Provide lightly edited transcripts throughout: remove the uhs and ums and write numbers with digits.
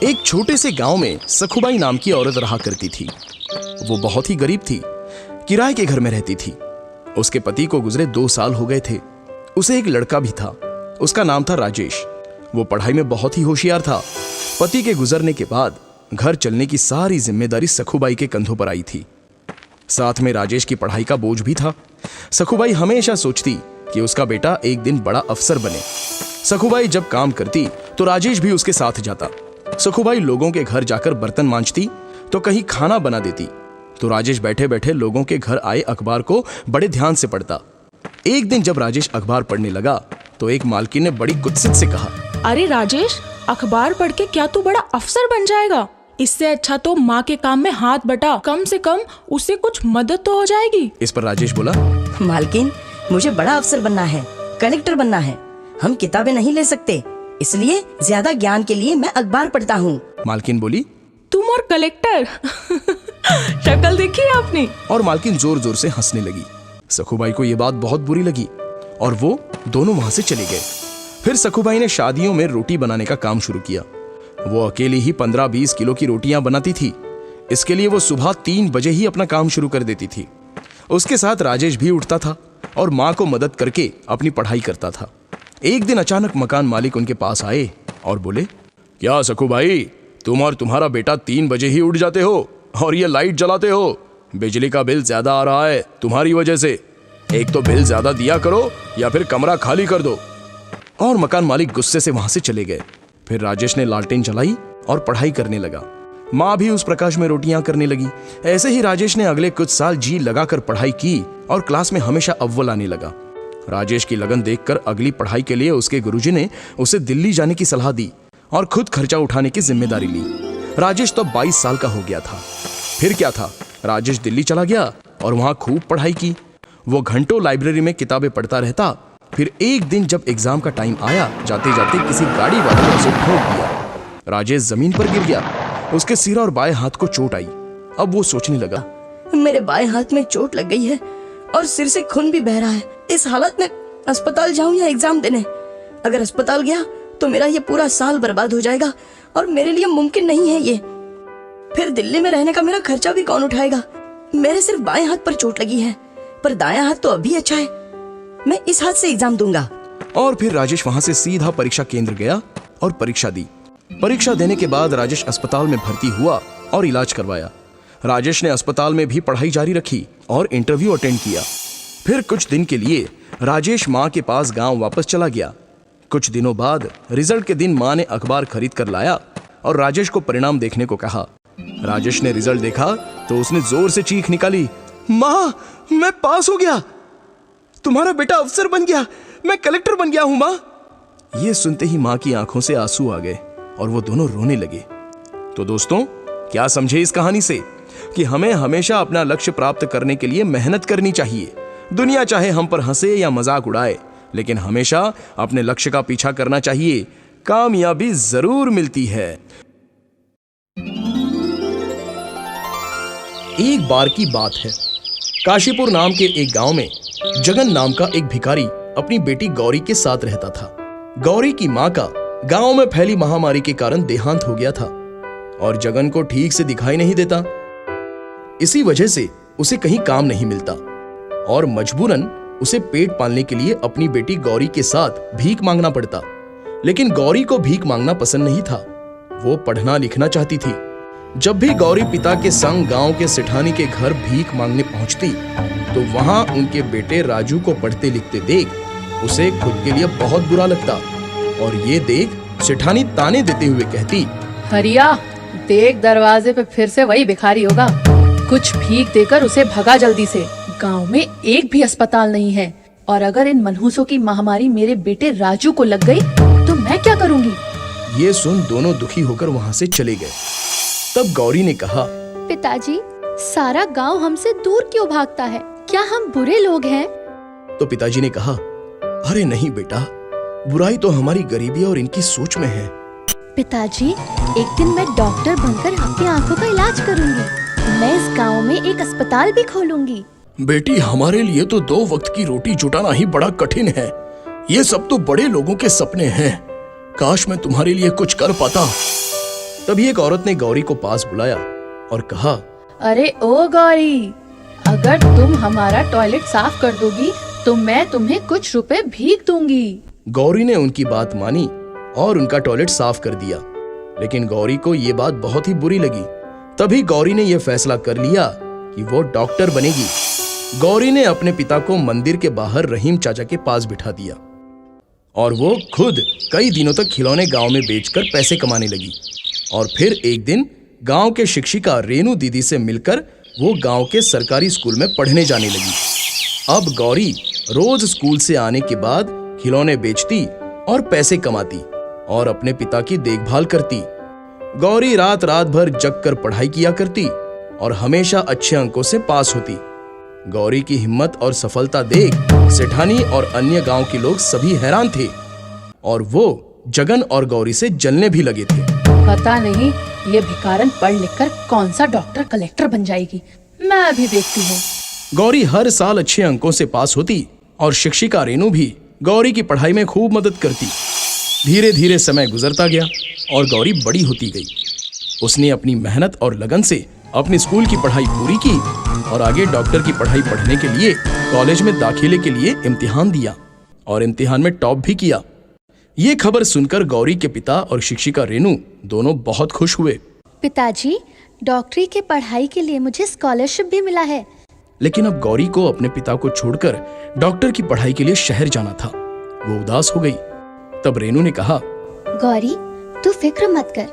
एक छोटे से गांव में सखुबाई नाम की औरत रहा करती थी। वो बहुत ही गरीब थी, किराए के घर में रहती थी। उसके पति को गुजरे 2 साल हो गए थे। उसे एक लड़का भी था, उसका नाम था राजेश। वो पढ़ाई में बहुत ही होशियार था। पति के गुजरने के बाद घर चलने की सारी जिम्मेदारी सखुबाई के कंधों पर आई थी। साथ में राजेश की पढ़ाई का बोझ भी था। सखुबाई हमेशा सोचती कि उसका बेटा एक दिन बड़ा अफसर बने। सखुबाई जब काम करती तो राजेश भी उसके साथ जाता। सखुबाई लोगों के घर जाकर बर्तन मांजती तो कहीं खाना बना देती, तो राजेश बैठे बैठे लोगों के घर आए अखबार को बड़े ध्यान से पढ़ता। एक दिन जब राजेश अखबार पढ़ने लगा तो एक मालकिन ने बड़ी कुत्सित से कहा, अरे राजेश, अखबार पढ़ के क्या तू बड़ा अफसर बन जाएगा? इससे अच्छा तो माँ के काम में हाथ बटा, कम से कम उससे कुछ मदद तो हो जाएगी। इस पर राजेश बोला, मालकिन, मुझे बड़ा अफसर बनना है, कलेक्टर बनना है। हम किताबें नहीं ले सकते, इसलिए ज्यादा ज्ञान के लिए मैं अखबार पढ़ता हूँ। मालकिन बोली, तुम और कलेक्टर शक्ल देखी आपने? और मालकिन जोर जोर से हंसने लगी। सखुबाई को ये बात बहुत बुरी लगी और वो दोनों वहां से चले गए। फिर सखुबाई ने शादियों में रोटी बनाने का काम शुरू किया। वो अकेली ही 15-20 किलो की रोटियां बनाती थी। इसके लिए वो सुबह 3 बजे ही अपना काम शुरू कर देती थी। उसके साथ राजेश भी उठता था और माँ को मदद करके अपनी पढ़ाई करता था। एक दिन अचानक मकान मालिक उनके पास आए और बोले, क्या सखुबाई, तुम और तुम्हारा बेटा 3 बजे ही उठ जाते हो और ये लाइट जलाते हो? बिजली का बिल ज्यादा आ रहा है तुम्हारी वजह से। एक तो बिल ज्यादा दिया करो या फिर कमरा खाली कर दो। और मकान मालिक गुस्से से वहां से चले गए। फिर राजेश ने लालटेन जलाई और पढ़ाई करने लगा। माँ भी उस प्रकाश में रोटियां करने लगी। ऐसे ही राजेश ने अगले कुछ साल जी लगाकर पढ़ाई की और क्लास में हमेशा अव्वल आने लगा। राजेश की लगन देखकर अगली पढ़ाई के लिए उसके गुरुजी ने उसे दिल्ली जाने की सलाह दी और खुद खर्चा उठाने की जिम्मेदारी ली। राजेश तो 22 साल का हो गया था। फिर क्या था, राजेश दिल्ली चला गया और वहां खूब पढ़ाई की। वो घंटों लाइब्रेरी में किताबें पढ़ता रहता। फिर एक दिन जब एग्जाम का टाइम आया, जाते जाते किसी गाड़ी वाले ने उसे ठोक दिया। राजेश जमीन पर गिर गया। उसके सिर और बाएं हाथ को चोट आई। अब वो सोचने लगा, मेरे बाएं हाथ में चोट लग गई है और सिर से खून भी बह रहा है। इस हालत में अस्पताल जाऊं या एग्जाम देने? अगर अस्पताल गया तो मेरा ये पूरा साल बर्बाद हो जाएगा और मेरे लिए मुमकिन नहीं है ये। फिर दिल्ली में रहने का मेरा खर्चा भी कौन उठाएगा? मेरे सिर्फ बाएं हाथ पर चोट लगी है, पर दायां हाथ तो अभी अच्छा है। मैं इस हाथ से एग्जाम दूंगा। और फिर राजेश वहां से सीधा परीक्षा केंद्र गया और परीक्षा दी। परीक्षा देने के बाद राजेश अस्पताल में भर्ती हुआ और इलाज करवाया। राजेश ने अस्पताल में भी पढ़ाई जारी रखी और इंटरव्यू अटेंड किया। फिर कुछ दिन के लिए राजेश माँ के पास गांव वापस चला गया। कुछ दिनों बाद रिजल्ट के दिन माँ ने अखबार खरीद कर लाया और राजेश को परिणाम देखने को कहा। राजेश ने रिजल्ट देखा तो उसने जोर से चीख निकाली, माँ, मैं पास हो गया, तुम्हारा बेटा अफसर बन गया, मैं कलेक्टर बन गया हूं माँ। ये सुनते ही माँ की आंखों से आंसू आ गए और वो दोनों रोने लगे। तो दोस्तों, क्या समझे इस कहानी से कि हमें हमेशा अपना लक्ष्य प्राप्त करने के लिए मेहनत करनी चाहिए। दुनिया चाहे हम पर हंसे या मजाक उड़ाए, लेकिन हमेशा अपने लक्ष्य का पीछा करना चाहिए। कामयाबी जरूर मिलती है। एक बार की बात है, काशीपुर नाम के एक गांव में जगन नाम का एक भिखारी अपनी बेटी गौरी के साथ रहता था। गौरी की मां का गांव में फैली महामारी के कारण देहांत हो गया था और जगन को ठीक से दिखाई नहीं देता। इसी वजह से उसे कहीं काम नहीं मिलता और मजबूरन उसे पेट पालने के लिए अपनी बेटी गौरी के साथ भीख मांगना पड़ता। लेकिन गौरी को भीख मांगना पसंद नहीं था। वो पढ़ना लिखना चाहती थी। जब भी गौरी पिता के संग गांव के सेठानी के घर भीख मांगने पहुंचती तो वहां उनके बेटे राजू को पढ़ते लिखते देख उसे खुद के लिए बहुत बुरा लगता और ये देख सेठानी ताने देते हुए कहती, हरिया, देख दरवाजे पे फिर से वही भिखारी होगा। कुछ भीख देकर उसे भगा जल्दी से। गांव में एक भी अस्पताल नहीं है और अगर इन मनहूसों की महामारी मेरे बेटे राजू को लग गई तो मैं क्या करूंगी? ये सुन दोनों दुखी होकर वहां से चले गए। तब गौरी ने कहा, पिताजी, सारा गांव हमसे दूर क्यों भागता है? क्या हम बुरे लोग हैं? तो पिताजी ने कहा, अरे नहीं बेटा, बुराई तो हमारी गरीबी और इनकी सोच में है। पिताजी, एक दिन मैं डॉक्टर बनकर आपकी आंखों का इलाज करूंगी। मैं इस गांव में एक अस्पताल भी खोलूंगी। बेटी, हमारे लिए तो 2 वक्त की रोटी जुटाना ही बड़ा कठिन है। ये सब तो बड़े लोगों के सपने हैं। काश मैं तुम्हारे लिए कुछ कर पाता। तभी एक औरत ने गौरी को पास बुलाया और कहा, अरे ओ गौरी, अगर तुम हमारा टॉयलेट साफ कर दोगी तो मैं तुम्हें कुछ रुपए भीख दूंगी। गौरी ने उनकी बात मानी और उनका टॉयलेट साफ कर दिया। लेकिन गौरी को ये बात बहुत ही बुरी लगी। तभी गौरी ने यह फैसला कर लिया कि वो डॉक्टर बनेगी। गौरी ने अपने पिता को मंदिर के बाहर रहीम चाचा के पास बिठा दिया और वो खुद कई दिनों तक खिलौने गांव में बेचकर पैसे कमाने लगी। और फिर एक दिन गांव के शिक्षिका रेनू दीदी से मिलकर वो गांव के सरकारी स्कूल में पढ़ने जाने लगी। अब गौरी रोज स्कूल से आने के बाद खिलौने बेचती और पैसे कमाती और अपने पिता की देखभाल करती। गौरी रात रात भर जग कर पढ़ाई किया करती और हमेशा अच्छे अंकों से पास होती। गौरी की हिम्मत और सफलता देख सेठानी और अन्य गांव के लोग सभी हैरान थे और वो जगन और गौरी से जलने भी लगे थे। पता नहीं ये भिखारन पढ़ लिख कर कौन सा डॉक्टर कलेक्टर बन जाएगी, मैं अभी देखती हूँ। गौरी हर साल अच्छे अंकों से पास होती और शिक्षिका रेनू भी गौरी की पढ़ाई में खूब मदद करती। धीरे धीरे समय गुजरता गया और गौरी बड़ी होती गई। उसने अपनी मेहनत और लगन से अपनी स्कूल की पढ़ाई पूरी की और आगे डॉक्टर की पढ़ाई पढ़ने के लिए कॉलेज में दाखिले के लिए इम्तिहान दिया और इम्तिहान में टॉप भी किया। ये खबर सुनकर गौरी के पिता और शिक्षिका रेनू दोनों बहुत खुश हुए। पिताजी, डॉक्टरी के पढ़ाई के लिए मुझे स्कॉलरशिप भी मिला है। लेकिन अब गौरी को अपने पिता को छोड़कर डॉक्टर की पढ़ाई के लिए शहर जाना था। वो उदास हो गई। तब रेनू ने कहा, गौरी, तू फिक्र मत कर,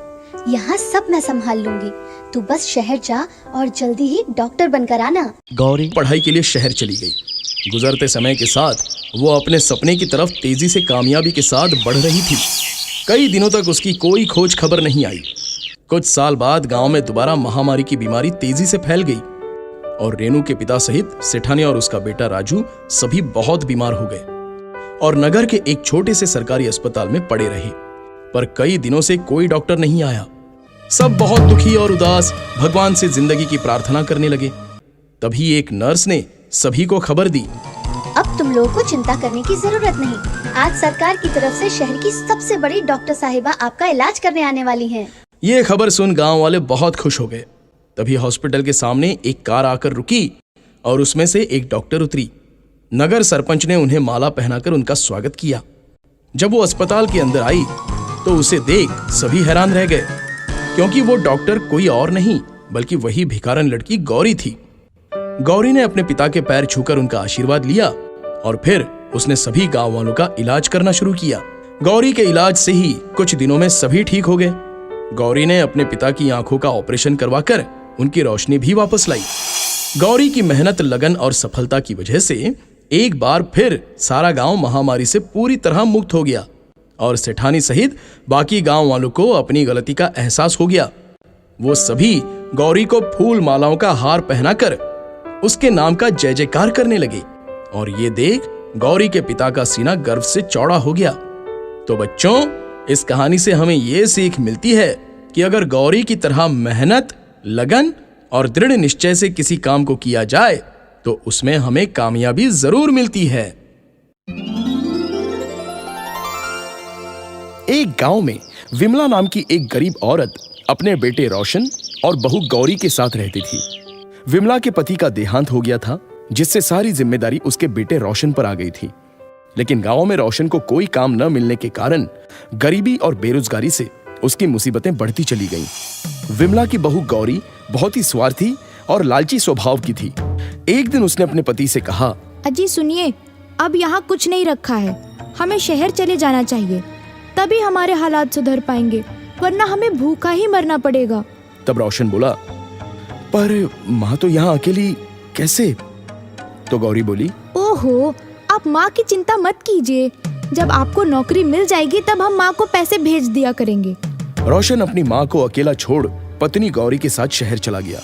यहाँ सब मैं संभाल लूंगी। तू बस शहर जा और जल्दी ही डॉक्टर बनकर आना। गौरी पढ़ाई के लिए शहर चली गई। गुजरते समय के साथ वो अपने सपने की तरफ तेजी से कामयाबी के साथ बढ़ रही थी। कई दिनों तक उसकी कोई खोज खबर नहीं आई। कुछ साल बाद गांव में दोबारा महामारी की बीमारी तेजी से फैल गई और रेनू के पिता सहित सेठानी और उसका बेटा राजू सभी बहुत बीमार हो गए और नगर के एक छोटे से सरकारी अस्पताल में पड़े रहे। पर कई दिनों से कोई डॉक्टर नहीं आया। सब बहुत दुखी और उदास भगवान से जिंदगी की प्रार्थना करने लगे। तभी एक नर्स ने सभी को खबर दी, अब तुम लोगों को चिंता करने की जरूरत नहीं। आज सरकार की तरफ से शहर की सबसे बड़ी डॉक्टर साहिबा आपका इलाज करने आने वाली हैं। ये खबर सुन गांव वाले बहुत खुश हो गए। तभी हॉस्पिटल के सामने एक कार आकर रुकी और उसमें से एक डॉक्टर उतरी। नगर सरपंच ने उन्हें माला पहनाकर उनका स्वागत किया। जब वो अस्पताल के अंदर आई तो उसे देख सभी हैरान रह गए, क्योंकि वो डॉक्टर कोई और नहीं बल्कि वही भिखारन लड़की गौरी थी। गौरी ने अपने पिता के पैर छूकर उनका आशीर्वाद लिया और फिर उसने सभी गांव वालों का इलाज करना शुरू किया। गौरी के इलाज से ही कुछ दिनों में सभी ठीक हो गए। गौरी ने अपने पिता की आंखों का ऑपरेशन करवाकर उनकी रोशनी भी वापस लाई। गौरी की मेहनत, लगन और सफलता की वजह से एक बार फिर सारा गांव महामारी से पूरी तरह मुक्त हो गया और सेठानी सहित बाकी गांव वालों को अपनी गलती का एहसास हो गया। वो सभी गौरी को फूल मालाओं का हार पहनाकर उसके नाम का जय जयकार करने लगे और ये देख गौरी के पिता का सीना गर्व से चौड़ा हो गया। तो बच्चों, इस कहानी से हमें ये सीख मिलती है कि अगर गौरी की तरह मेहनत, लगन और दृढ़ निश्चय से किसी काम को किया जाए तो उसमें हमें कामयाबी जरूर मिलती है। एक गांव में विमला नाम की एक गरीब औरत अपने बेटे रोशन और बहू गौरी के साथ रहती थी। विमला के पति का देहांत हो गया था, जिससे सारी जिम्मेदारी उसके बेटे रोशन पर आ गई थी। लेकिन गांव में रोशन को कोई काम न मिलने के कारण गरीबी और बेरोजगारी से उसकी मुसीबतें बढ़ती चली गईं। विमला की बहू गौरी बहुत ही स्वार्थी और लालची स्वभाव की थी। एक दिन उसने अपने पति से कहा, अजी सुनिए, अब यहाँ कुछ नहीं रखा है, हमें शहर चले जाना चाहिए, तभी हमारे हालात सुधर पाएंगे, वरना हमें भूखा ही मरना पड़ेगा। तब रोशन बोला, पर माँ तो यहाँ अकेली कैसे? तो गौरी बोली, ओहो, आप माँ की चिंता मत कीजिए, जब आपको नौकरी मिल जाएगी तब हम माँ को पैसे भेज दिया करेंगे। रोशन अपनी माँ को अकेला छोड़ पत्नी गौरी के साथ शहर चला गया।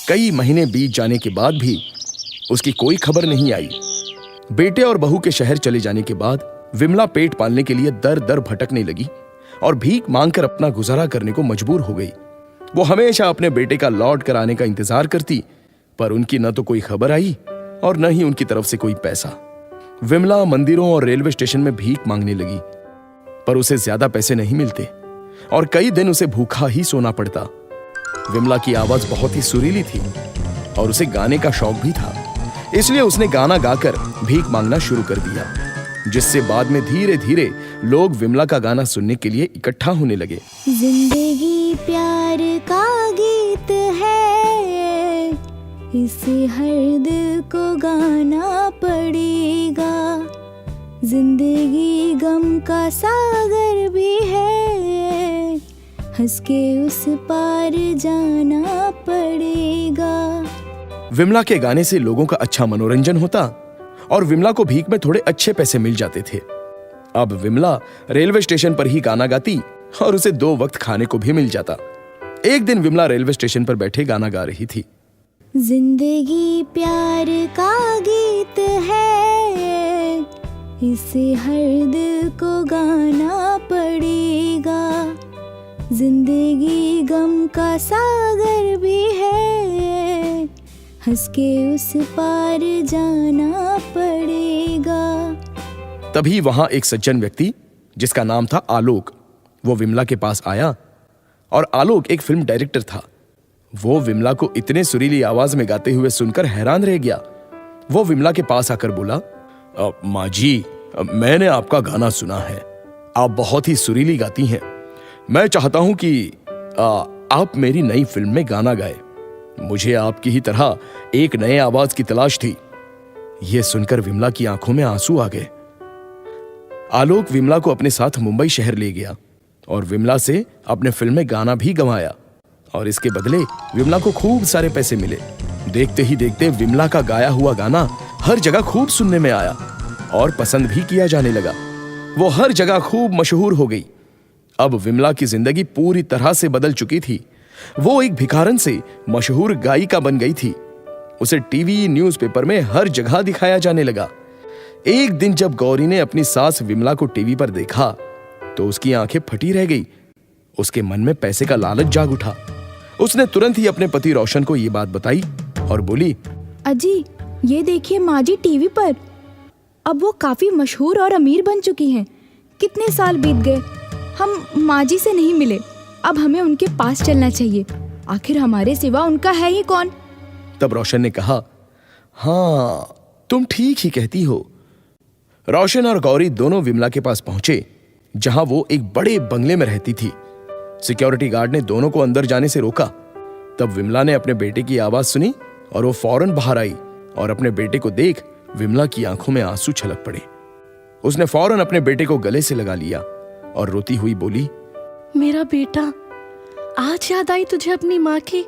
कई महीने बीत जाने के बाद भी उसकी कोई खबर नहीं आई। बेटे और बहू के शहर चले जाने के बाद विमला पेट पालने के लिए दर दर भटकने लगी और भीख मांगकर अपना गुजारा करने को मजबूर हो गई। वो हमेशा अपने बेटे का लौट कर आने का इंतजार करती, पर उनकी न तो कोई खबर आई और न ही उनकी तरफ से कोई पैसा। विमला मंदिरों और रेलवे स्टेशन में भीख मांगने लगी, पर उसे ज्यादा पैसे नहीं मिलते। और कई दिन उसे भूखा ही सोना पड़ता। विमला की आवाज बहुत ही सुरीली थी और उसे गाने का शौक भी था, इसलिए उसने गाना गाकर भीख मांगना शुरू कर दिया, जिससे बाद में धीरे धीरे लोग विमला का गाना सुनने के लिए इकट्ठा होने लगे। जिंदगी प्यार का गीत है, इसे हर दिल को गाना पड़ेगा। जिंदगी गम का सागर भी है, हंस के उस पार जाना पड़ेगा। विमला के गाने से लोगों का अच्छा मनोरंजन होता और विमला को भीख में थोड़े अच्छे पैसे मिल जाते थे। अब विमला रेलवे स्टेशन पर ही गाना गाती और उसे 2 वक्त खाने को भी मिल जाता। एक दिन विमला रेलवे स्टेशन पर बैठे गाना गा रही थी। जिंदगी प्यार का गीत है, इसे हर दिल को गाना पड़ेगा। जिंदगी गम का सागर भी है, हंस के उस पार जाना पड़ेगा। तभी वहां एक सज्जन व्यक्ति जिसका नाम था आलोक, वो विमला के पास आया। और आलोक एक फिल्म डायरेक्टर था। वो विमला को इतने सुरीली आवाज में गाते हुए सुनकर हैरान रह गया। वो विमला के पास आकर बोला, माँ जी, मैंने आपका गाना सुना है, आप बहुत ही सुरीली गाती हैं। मैं चाहता हूं कि आप मेरी नई फिल्म में गाना गाए। मुझे आपकी ही तरह एक नए आवाज की तलाश थी। यह सुनकर विमला की आंखों में आंसू आ गए। आलोक विमला को अपने साथ मुंबई शहर ले गया और विमला से अपने फिल्म में गाना भी गवाया और इसके बदले विमला को खूब सारे पैसे मिले। देखते ही देखते विमला का गाया हुआ गाना हर जगह खूब सुनने में आया और पसंद भी किया जाने लगा। वो हर जगह खूब मशहूर हो गई। अब विमला की जिंदगी पूरी तरह से बदल चुकी थी। वो एक भिखारन से मशहूर गायिका बन गई थी। उसे टीवी, न्यूज़पेपर में हर जगह दिखाया जाने लगा। एक दिन जब गौरी ने अपनी सास विमला को टीवी पर देखा तो उसकी आंखें फटी रह गई। उसके मन में पैसे का लालच जाग उठा। उसने तुरंत ही अपने पति रोशन को ये बात बताई और बोली, अजी, ये देखिए माँ जी टीवी पर। अब वो काफी मशहूर और अमीर बन चुकी हैं। कितने साल बीत गए, हम माँ जी से नहीं मिले। अब हमें उनके पास चलना चाहिए, आखिर हमारे सिवा उनका है ही कौन। तब रोशन ने कहा, हाँ, तुम ठीक ही कहती हो। रोशन और गौरी दोनों विमला के पास पहुंचे, जहां वो एक बड़े बंगले में रहती थी। सिक्योरिटी गार्ड ने दोनों को अंदर जाने से रोका। तब विमला ने अपने बेटे की आवाज सुनी और वो फौरन बाहर आई और अपने बेटे को देख विमला की आंखों में आंसू छलक पड़े। उसने फौरन अपने बेटे को गले से लगा लिया और रोती हुई बोली, मेरा बेटा, आज याद आई तुझे अपनी माँ की?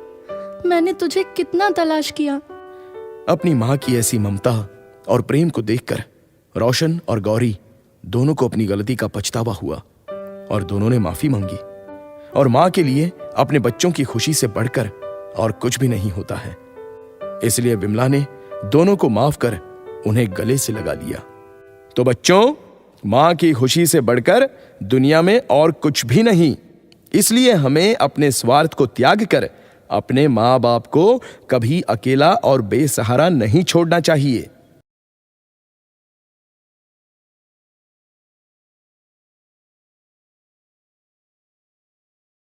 मैंने तुझे कितना तलाश किया। अपनी मां की ऐसी ममता और प्रेम को देखकर रोशन और गौरी दोनों को अपनी गलती का पछतावा हुआ और दोनों ने माफी मांगी। और मां के लिए अपने बच्चों की खुशी से बढ़कर और कुछ भी नहीं होता है। इसलिए विमला ने दोनों को माफ कर उन्हें गले से लगा लिया। तो बच्चों, मां की खुशी से बढ़कर दुनिया में और कुछ भी नहीं। इसलिए हमें अपने स्वार्थ को त्याग कर अपने माँ बाप को कभी अकेला और बेसहारा नहीं छोड़ना चाहिए।